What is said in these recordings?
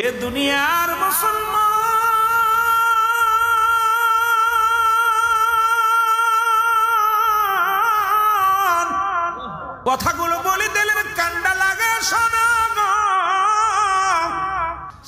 এ দুনিয়ার মুসলমান কথাগুলো বলে দিলেন, কান্ডা লাগে শোনা গো।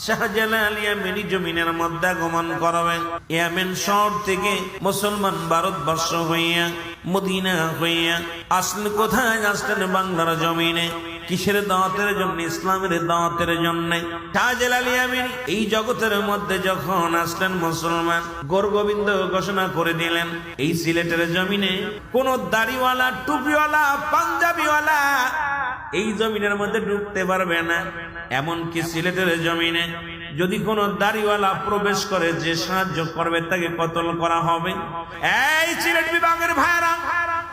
শাহজালাল ইয়ামেনি জমিনের মধ্যে আগমন করবেন। ইয়ামেন শহর থেকে মুসলমান ভারতবর্ষ হইয়া মদিনা হইয়া আসলে কোথায় আসলেন? বাংলার জমিনে। কিসের দাওয়াতের জন্য? ইসলামের দাওয়াতের জন্য। শাহজালাল ইয়ামেনি এই জগতের মধ্যে যখন আসলেন মুসলমান, গোরগোবিন্দ ঘোষণা করে দিলেন, এই সিলেটের জমিনে কোন দাড়িওয়ালা, টুপিওয়ালা, পাঞ্জাবিওয়ালা এই জমিনের মধ্যে ঢুকতে পারবে না। এমনকি সিলেটের জমিনে যদি কোন দাড়িওয়ালা প্রবেশ করে, যে সাহায্য করবে তাকে কতল করা হবে। এই সিলেট বিভাগের ভাইরা,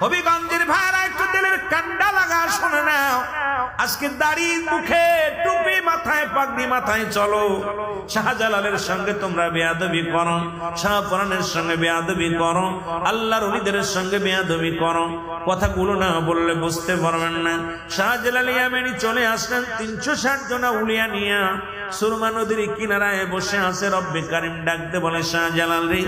হবিগঞ্জের ভাইরা, একটু দিলের কান্ডা লাগা শুনে নাও। আজকে দাড়ি মুখে, টুপি মাথায়, পাগড়ি মাথায় চলো। শাহজালালের সঙ্গে তোমরা বেয়াদবি করো, শাহপরানের সঙ্গে বেয়াদবি করো, আল্লাহর ওলিদের সঙ্গে বেয়াদবি করো। কথাগুলো না বললে বুঝতে পারবেন না। শাহজালাল ইয়ামেনি চলে আসলেন 360 জন উলিয়া নিয়া সুরমা নদীর কিনারায় বসে আছে। রব্বে কারিম ডাকতে বলে, শাহজালাল রে,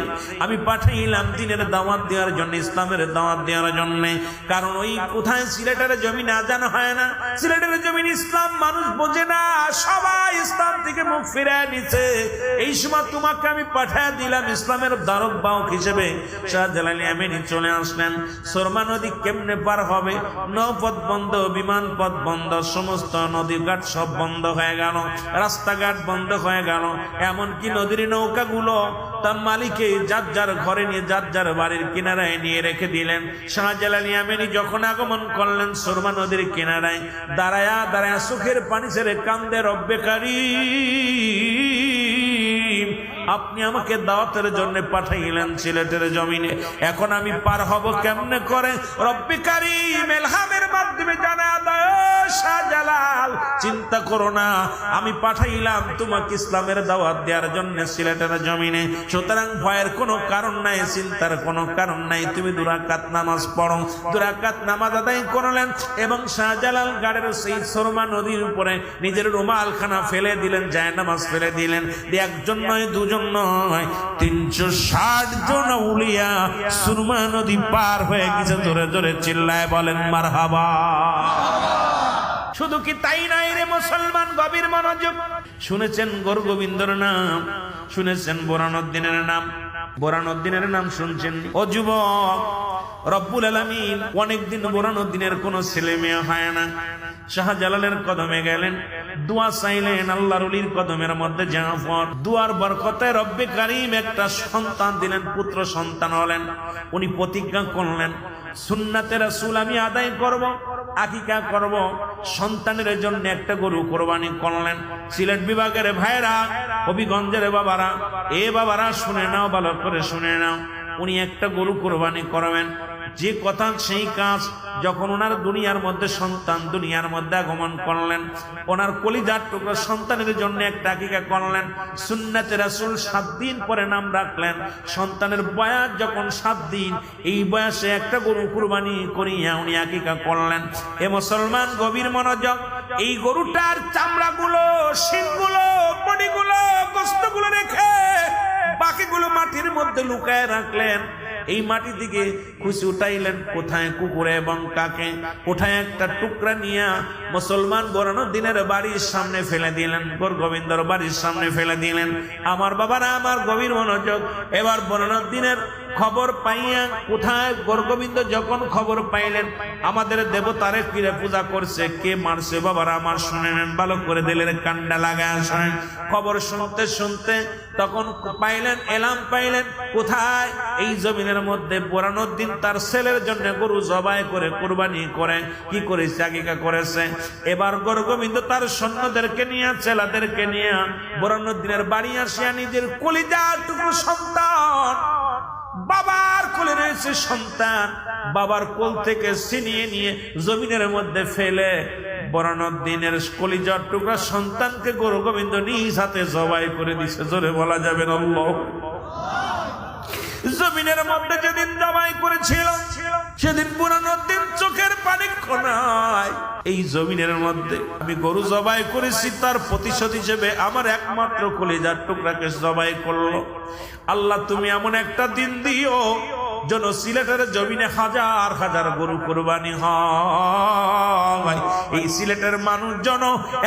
আমি পাঠাইলাম দিনের দাওয়াত দেওয়ার জন্য, ইসলামের দাওয়াত দেওয়ার জন্য। কারণ ওই কোথায় সিলেটের জমিন আজান হয় না, সিলেটের জমিন ইসলাম মানুষ বোঝে না, সবাই ইসলাম থেকে মুখ ফিরিয়ে নিচ্ছে। এই সময় তোমাকে আমি পাঠিয়ে দিলাম ইসলামের দ্বারক বাহক হিসেবে। শাহজালাল ইয়ামেনি চলে আসলেন। সুরমা নদী কেমনে পার হবে? নৌপথ বন্ধ, বিমান পথ বন্ধ, সমস্ত নদী ঘাট সব বন্ধ হয়ে গেল, রাস্তাঘাট বন্ধ হয়ে গেল। এমনকি নদীর নৌকাগুলো তার মালিকে যার যার ঘরে নিয়ে, যার যার বাড়ির কিনারায় নিয়ে রেখে দিলেন। শাহজালাল ইয়ামেনি যখন আগমন করলেন সুরমা নদীর কিনারায়, দাঁড়ায়া দাঁড়ায়া চোখের পানি ছেড়ে কান্দে, রব্বে কারিম, আপনি আমাকে দাওয়াতের জন্য পাঠাইলেন সিলেটের জমিনে, এখন আমি পার হব কেমনে করে? রব্বে কারিম ইলহামের মাধ্যমে জানা দেয়, শাহজালাল চিন্তা করো না, আমি পাঠাইলাম তোমাকে ইসলামের দাওয়াত দেওয়ার জন্য সিলেটের জমিনে। সুতরাং ভয়ের কোনো কারণ নাই, চিন্তার কোনো কারণ নাই। তুমি 2 রাকাত নামাজ পড়ো। 2 রাকাত নামাজ আদায় করলেন এবং শাহজালাল গাড়ের সেই সুরমা নদীর উপরে নিজের রুমালখানা ফেলে দিলেন, জায়নামাজ ফেলে দিলেন। একজন নয়, 2 জন নয়, 360 জন উলিয়া সুরমা নদী পার হয়ে গেছে। জোরে জোরে চিল্লায় বলেন মারহাবা। শুধু কি তাই নাই রে মুসলমান, গভীর মনোযোগ। শুনেছেন গোরগোবিন্দর নাম, শুনেছেন বোরানুদ্দিনের নাম, বোরানুদ্দিনের নাম শুনছেন? ও যুবক, রব্বুল আলামিন অনেকদিন বোরানুদ্দিনের কোনো ছেলে মেয়ে হয় না। শাহজালালের কদমে গেলেন, দোয়া চাইলেন, আল্লাহর ওলির কদমের মধ্যে জাফর। দুয়ার বরকতে রব্বে কারিম একটা সন্তান দিলেন, পুত্র সন্তান হলেন। উনি প্রতিজ্ঞা করলেন, সুন্নাতে রাসূল আমি আদায় করব, আকিকা করব, সন্তানের জন্য একটা গরু কোরবানি করলেন। সিলেট বিভাগের ভাইরা, হবিগঞ্জের বাবারা, এ বাবারা শুনে নাও, ভালো করে শুনে নাও। উনি একটা গরু কোরবানি করবেন, যে কথা সেই কাজ। যখন ওনার দুনিয়ার মধ্যে সন্তান দুনিয়ার মধ্যে আগমন করলেন, ওনার কলিজার টুকরা সন্তানের জন্য একটা আকিকা করলেন। সুন্নাতে রাসূল 7 দিন পরে নাম রাখলেন। সন্তানের বয়স যখন 7 দিন, এই বয়সে একটা গরু কুরবানি করিয়া উনি আকিকা করলেন। এ মুসলমান, গভীর মনোযোগ। এই গরুটার চামড়াগুলো, শিংগুলো, বডিগুলো, গোশতগুলো রেখে বাকিগুলো মাটির মধ্যে লুকায় রাখলেন। এই মাটি থেকে খুশি উঠাইলেন, কোথায়? কুকুরে এবং কাকে। কোথায় একটা টুকরা নিয়ে মুসলমান বোরানুদ্দিনের বাড়ির সামনে ফেলে দিলেন, গোরগোবিন্দর বাড়ির সামনে ফেলে দিলেন। আমার বাবারা, আমার গভীর মনোযোগ। এবার বোরানুদ্দিনের খবর পাইয়া, কোথায়? গোরগোবিন্দ যখন খবর পাইলেন আমাদের দেবতারে কিরে পূজা করছে, কে মারছে, বাবারা আমার শুনে নেন, ভালো করে দিলেন কান্ডা লাগায় আসেন। খবর শুনতে শুনতে তখন পাইলেন, এলাম পাইলেন, কোথায়? এই জমিনের মধ্যে বোরানুদ্দিন তার ছেলের জন্য গরু জবাই করে কুরবানি করে কি করেছে? আকিকা করেছে। এবার গোরগোবিন্দ তার সৈন্যদেরকে নিয়ে, ছেলেদেরকে নিয়ে বোরানুদ্দিনের বাড়ি আসিয়া নিজের কলিজার টুকরো সন্তান, বাবার কোলে রয়েছে সন্তান, বাবার কোল থেকে ছিনিয়ে নিয়ে জমিনের মধ্যে ফেলে বোরানুদ্দিনের কলিজার টুকরা সন্তানকে গোরগোবিন্দ নিজ হাতে জবাই করে দিছে। জোরে বলা যাবে আল্লাহ। জমিনের মধ্যে যেদিন জবাই করেছিল সেদিন বুরানুদ্দিন চোখের পানি খোনায় এই জমিনের মধ্যে আমি গরু জবাই করেছি, তার প্রতিশোধ হিসেবে আমার একমাত্র কলিজার টুকরাকে জবাই করলো। আল্লাহ তুমি এমন একটা দিন দিও যেন সিলেটের জমিনে হাজার হাজার গরু কুরবানি হয়। এই সিলেটের মানুষ যেন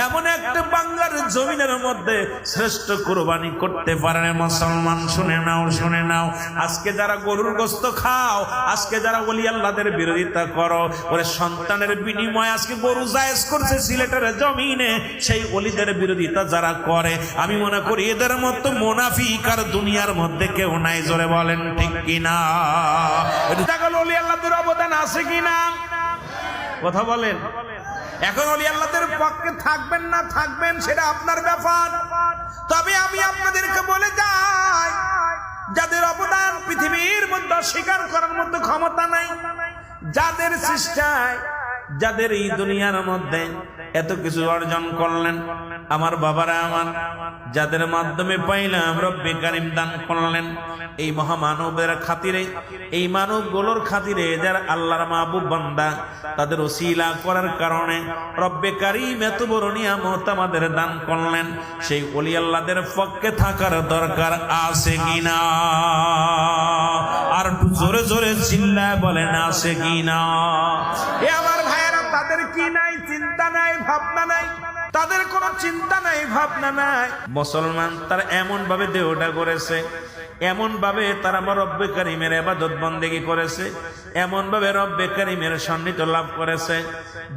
এমন একটা বাংলার জমিনের মধ্যে শ্রেষ্ঠ কুরবানি করতে পারে। মুসলমান শুনে নাও, শুনে নাও, আজকে যারা গরুর গোশত খাও, আজকে যারা ওলি আল্লাহদের বিরোধিতা করো, ওরে সন্তানের বিনিময়ে আজকে গরু জায়েজ করছে সিলেটের জমিনে, সেই ওলিদের বিরোধিতা যারা করে, আমি মনে করি এদের মতো মুনাফিক আর দুনিয়ার মধ্যে কেউ নাই। জোরে বলেন ঠিক কিনা? ওলি আল্লাহদের অবদান আছে কিনা কথা বলেন। এখন ওলি আল্লাহদের পক্ষে থাকবেন না থাকবেন সেটা আপনার ব্যাপার। তবে আমি আপনাদেরকে বলে যাই, যাদের অবদান পৃথিবীর মধ্যে অস্বীকার করার মতো ক্ষমতা নাই, যাদের সৃষ্টায়, যাদের এই দুনিয়ার মধ্যে এত কিছু অর্জন করলেন, আমার বাবারা আমার, যাদের মাধ্যমে পাইলাম রব্বে কারিম দান করলেন, এই মহামানবের খাতিরে, এই মানবগুলোর খাতিরে যারা আল্লাহর মাহবুব বান্দা, তাদের ওসিলা করার কারণে রব্বে কারিম এত বড় নিয়ামত আমাদের দান করলেন। সেই ওলি আল্লাহদের পক্ষে থাকার দরকার আছে কিনা? আর একটু জোরে জোরে চিল্লায় বলেন আছে কিনা? এ আমার ভাইয়েরা, তাদের কি নাই? চিন্তা নাই, ভাবনা নাই, তাদের কোনো চিন্তা নাই, ভাবনা নাই। মুসলমান তারা এমন ভাবে দেহটা করেছে, এমন ভাবে তারা আমার রব্বে কারিমের ইবাদত বন্দেগী করেছে, এমন ভাবে রব্বে কারিমের সান্নিধ্য লাভ করেছে,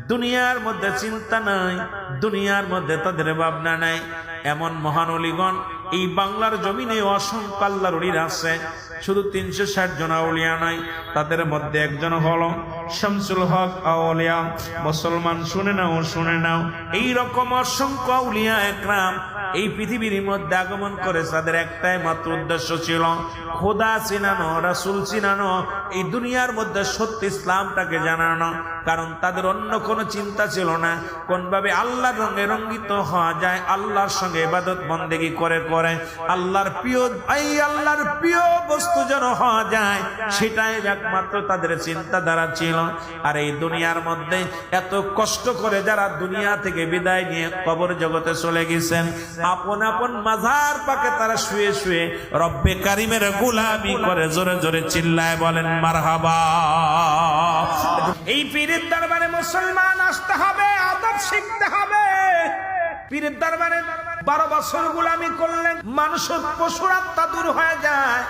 দুনিয়ার মধ্যে চিন্তা নাই, দুনিয়ার মধ্যে তাদের ভাবনা নাই। এমন মহান ওলিগণ এই বাংলার জমিনে অসংখ্য আল্লাহর ওলি আছে। শুধু 360 জন আউলিয়া নাই, তাদের মধ্যে একজন হলো শামসুল হক আউলিয়া। মুসলমান শুনে নাও, শুনে নাও, এই রকম অসংখ্য আউলিয়া একরাম এই পৃথিবীর মধ্যে আগমন করে, তাদের একটাই মাত্র উদ্দেশ্য ছিল খোদা চিনানো, রাসূল চিনানো, এই দুনিয়ার মধ্যে সত্য ইসলামটাকে জানানো। কারণ তাদের অন্য কোনো চিন্তা ছিল না কোনভাবে আল্লাহর রঙে রঙ্গিত হওয়া যায়, আল্লাহর সঙ্গে ইবাদত বন্দেগী করে করে আল্লাহর প্রিয়, এই আল্লাহর প্রিয় বস্তু যেন হওয়া যায়, সেটাই একমাত্র তাদের চিন্তাধারা ছিল। আর এই দুনিয়ার মধ্যে এত কষ্ট করে যারা দুনিয়া থেকে বিদায় নিয়ে কবর জগতে চলে গেছেন, আপন আপন মাজার পাকে তারা শুয়ে শুয়ে রব্বে কারিমের গোলামি করে। জোরে জোরে চিল্লায় বলেন মারহাবা। এই পীরের দরবারে মুসলমান আসতে হবে, আদব শিখতে হবে। পীরের দরবারে 12 বছর গোলামি করলেন মানুষের পশুর আত্মা দূর হয়ে যায়।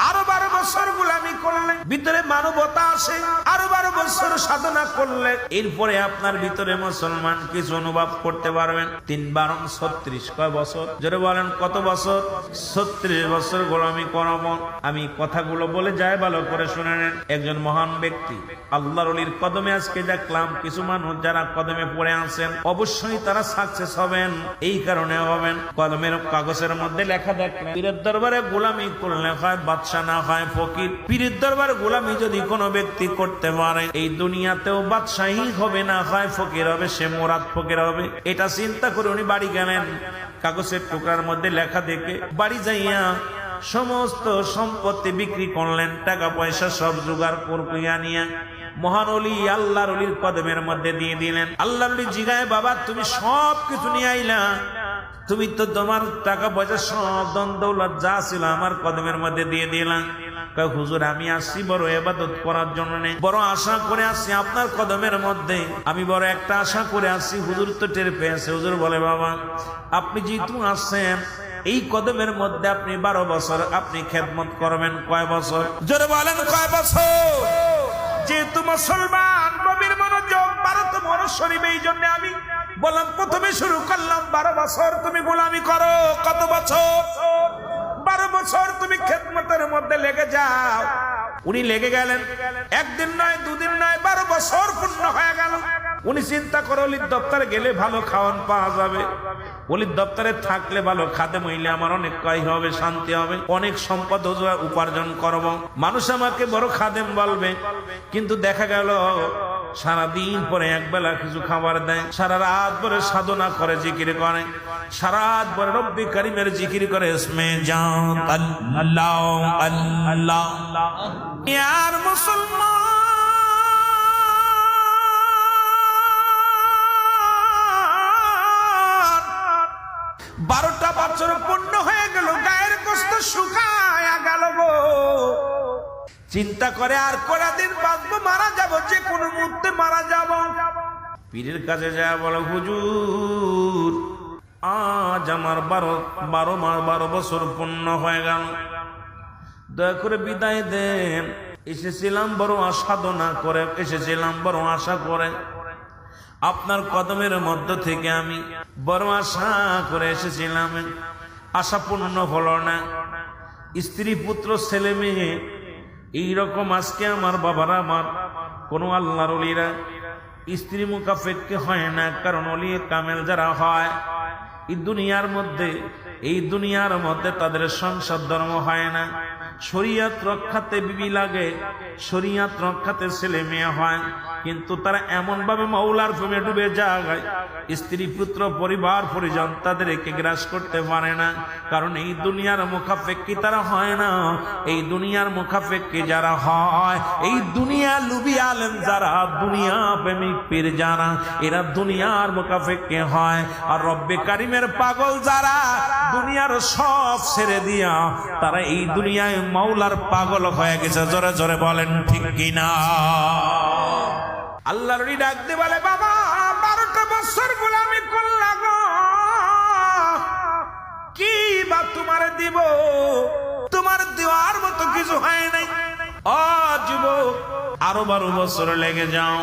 আরো 12 বছর গোলামি করলে ভিতরে মানবতা আসে, আরো 12 বছর সাধনা করলে এরপরে আপনার ভিতরে মুসলমান কিছু অনুভব করতে পারবেন। 3 12 36 কয় বছর? জোরে বলেন কত বছর? 36 বছর গোলামি করব। আমি কথাগুলো বলে যাই, ভালো করে শুনে নেন। একজন মহান ব্যক্তি আল্লাহর ওলির কদমে আজকে দেখলাম কিছু মানুষ যারা কদমে পড়ে আছেন, অবশ্যই তারা সাকসেস হবেন। এই কারণে হবেন, কদমের কাগজের মধ্যে লেখা দেখলেন পীরের দরবারে গোলামি করলে হয় বাদশা না হয় ফকির। পীরের দরবারে গোলামি যদি কোনো ব্যক্তি করতে পারে, এই দুনিয়াতেও বাদশাহী হবে, না হয় ফকির হবে, সে মোরাদ ফকির হবে। এটা চিন্তা করে উনি বাড়ি গেলেন, কাগজের টুকরার মধ্যে লেখা দেখে বাড়ি যাইয়া সমস্ত সম্পত্তি বিক্রি করলেন, টাকা পয়সা সব জোগাড় করিয়া নিয়ে মহান ওলি আল্লাহর ওলির কদমের মধ্যে দিয়ে দিলেন। আল্লাহর ওলি জিগায়, বাবা তুমি সব কিছু নিয়ে আইলা, তুমি তো তোমার টাকা পয়সা সব ধন দৌলত যা ছিল আমার কদমের মধ্যে দিয়ে দিলাম। কয় হুজুর আমি আসছি বড় ইবাদত করার জন্য, বড় আশা করে আসছি আপনার কদমের মধ্যে, আমি বড় একটা আশা করে আসছি। হুজুর তো টের পেয়েছে। হুজুর বলে, বাবা আপনি যেহেতু আসছেন এই কদমের মধ্যে আপনি 12 বছর আপনি খেদমত করবেন। কয় বছর? জোরে বলেন কয় বছর? যেহেতু মুসলমান নবীর মনোযোগ 12তম বরস শরীফ, এই জন্য আমি বললাম প্রথমে শুরু করলাম 12 বছর তুমি গোলামি করো। কত বছর? 12 বছর তুমি খেদমতের মধ্যে লেগে যাও। উনি লেগে গেলেন, একদিন নয়, দুদিন নয়, 12 বছর পূর্ণ হয়ে গেল। উনি চিন্তা করে ওলির দপ্তরে গেলে ভালো খাওয়ান পাওয়া যাবে, ওলির দপ্তরে থাকলে ভালো খাদেম হইলে আমার অনেক কয় হবে, শান্তি হবে, অনেক সম্পদ উপার্জন করব, মানুষ আমাকে বড় খাদেম বলবে। কিন্তু দেখা গেল সারাদিন পরে একবেলা কিছু খাবার দেয়, সারা রাত ভরে সাধনা করে, জিকির করে, সারা রাত ভরে রব্বি কারিমের জিকির করে। ইসমে জাত আল্লাহ আল্লাহ। ইয়ার মুসলমান বছর পূর্ণ হয়ে গেল, গায়ের গোস্ত শুকায়া গেল গো। চিন্তা করে আর কয়টা দিন বাঁচবো, মারা যাব, যে কোনো মুহূর্তে মারা যাব। পীরের কাছে যায়, বলে হুজুর আজ আমার 12 বছর পূর্ণ হয়ে গেল, দয়া করে বিদায় দেন। এসেছিলাম বড় সাধনা করে, এসেছিলাম বড় আশা করে, আপনার কদমের মধ্য থেকে আমি বড় আশা করে এসেছিলাম, আশা পূর্ণ হলো না। স্ত্রী পুত্র ছেলে মেয়ে এইরকম আজকে আমার বাবারা, আমার কোন আল্লাহর ওলিরা স্ত্রী মুখাপেক্ষে হয় না, কারণ ওলি কামেল যারা হয় এই দুনিয়ার মধ্যে তাদের সংসার ধর্ম হয় না। শরীয়ত রক্ষাতে বিবি লাগে, শরীয়ত রক্ষাতে ছেলে মেয়ে হয়, কিন্তু তারা এমন ভাবে মাওলার প্রেমে ডুবে যায়, স্ত্রী পুত্র পরিবার পরিজন তাদেরকে গ্রাস করতে পারে না, কারণ এই দুনিয়ার মুখাপেক্ষী তারা হয় না। এই দুনিয়ার মুখাপেক্ষী যারা হয়, এই দুনিয়া লুবি আলেম যারা, দুনিয়া প্রেমিক পীর যারা, এরা দুনিয়ার মুখাপেক্ষী হয়। আর রব্বে কারিমের পাগল যারা, দুনিয়ার সব ছেড়ে দিয়া তারা এই দুনিয়ায় মাওলার পাগল হয়ে গেছে। জোরে জোরে বলেন ঠিক কিনা? আল্লাহর ওলি ডাক দিয়ে বলে, বাবা 12টা বছর গোলামি করলাম গো, কি বা তোমার দিব? তোমার দেওয়ার মতো কিছু হয় নাই। ও যুবক, আরো 12 বছর লেগে যাও।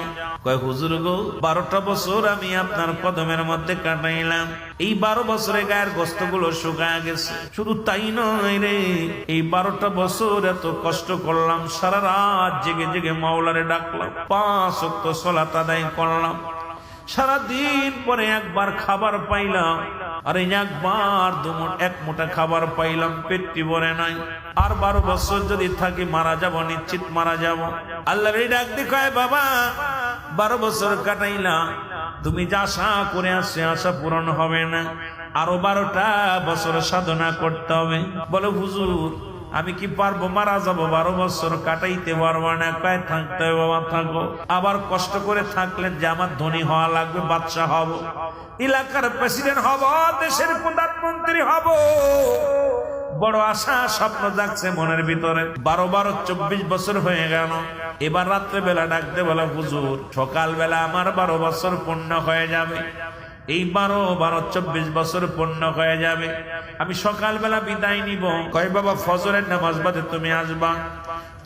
কয় হুজুর গো, 12টা বছর আমি আপনার কদমের মধ্যে কাটাইলাম, এই 12 বছরে গায়ের গোস্ত গুলো শুকায় গেছে। শুধু তাই নয় রে, এই 12টা বছর এত কষ্ট করলাম, সারা রাত জেগে জেগে মাওলারে ডাকলাম, 5 ওয়াক্ত সালাত আদায় করলাম, সারাদিন পরে একবার খাবার পাইলাম, আর এই একবার এক মুঠা খাবার পাইলাম, পেটটি ভরে নাই। আর 12 বছর যদি থাকি মারা যাব, নিশ্চিত মারা যাব। আল্লাহর ডাক দেখায়, বাবা 12 বছর কাটাইলাম, তুমি যা আশা করে আসছে আশা পূরণ হবে না, আরো 12টা বছর সাধনা করতে হবে। বলে হুজুর আমি কি পারবো? মারা যাবো, 12 বছর কাটাইতে পারবো না। কয় থাকতে হবে বাবা, থাকো। আবার কষ্ট করে থাকলেন যে আমার ধনী হওয়া লাগবে, বাদশাহ হব, এলাকার প্রেসিডেন্ট হব, দেশের প্রধানমন্ত্রী হব, বড় আশা স্বপ্ন জাগছে মনের ভিতরে। 12 24 বছর হয়ে গেল। এবার রাত্রে বেলা ডাকতে বলা, হুজুর সকালবেলা আমার 12 বছর পূর্ণ হয়ে যাবে, এই 12 24 বছর পূর্ণ হয়ে যাবে, আমি সকালবেলা বিদায় নিব। কয় বাবা ফজরের নামাজ বাদে তুমি আসবা।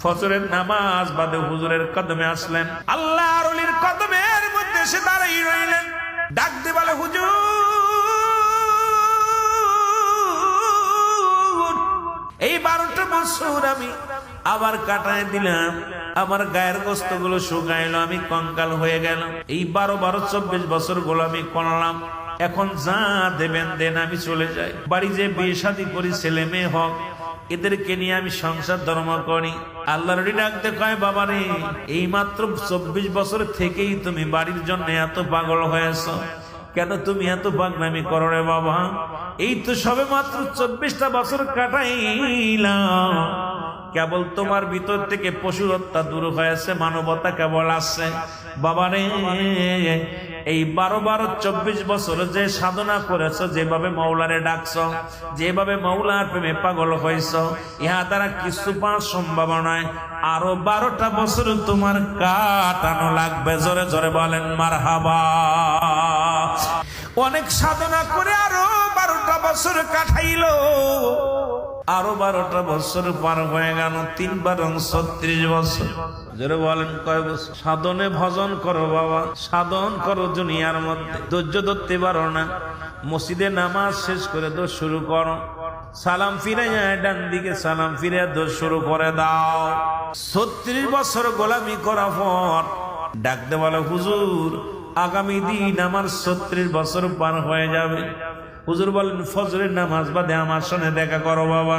ফজরের নামাজ বাদে হুজুরের কদমে আসলেন, আল্লাহর ওলির কদমের মধ্যে এসে দাঁড়াই রইলেন। ডাক দিয়ে বলে, হুজুর এই 12টা বছর আমি আবার কাটায় দিলাম, আমার গায়ের গোস্ত গুলো শুকাইলো, আমি কঙ্কাল হয়ে গেল। এই 12 24 বছর গোলামি করলাম, এখন যা দেবেন দেন, আমি চলে যাই। বাড়ি যে বিয়ে শাদী করি, ছেলে মেয়ে হোক, এদেরকে নিয়ে আমি সংসার ধর্ম করি। আল্লাহর ডাক দেখায়, বাবা রে এই মাত্র 24 বছর থেকেই তুমি বাড়ির জন্য এত পাগল হয়েছ, কেন তুমি এত পাগলামি করো রে বাবা? এই তো সবে মাত্র 24টা বছর কাটাইলাম, কেবল তোমার ভিতর থেকে পশুর হত্যা দূর হয়েছে, মানবতা কেবল আসছে। বাবারে এই 12 24 বছর যে সাধনা করেছ, যেভাবে মাওলারে ডাকছ, যেভাবে মাওলার প্রেমে পাগল হয়েছ, ইহা দ্বারা কিছু পাওয়ার সম্ভাবনায় আরো 12টা বছর তোমার কাটানো লাগবে। জোরে জোরে বলেন মারহাবা। অনেক সাধনা করে আরো 12টা বছর কাটাইলো, আরো 12টা বছর পার হয়ে গেল, 3 বার 36 বছর। যারা বলেন কয় বছর? সাধনে ভজন করো বাবা, সাধন করো দুনিয়ার মধ্যে, ধৈর্য ধরতে পারো না, মসজিদে নামাজ শেষ করে দোষ শুরু করো, সালাম ফিরে যায় ডান দিকে, সালাম ফিরে দোষ শুরু করে দাও। 36 বছর গোলামি করার পর ডাকতে বলো, হুজুর আগামী দিন আমার 36 বছর পার হয়ে যাবে। হুজুর বলেন ফজরের নামাজ বাদে আমার সঙ্গে দেখা করো বাবা।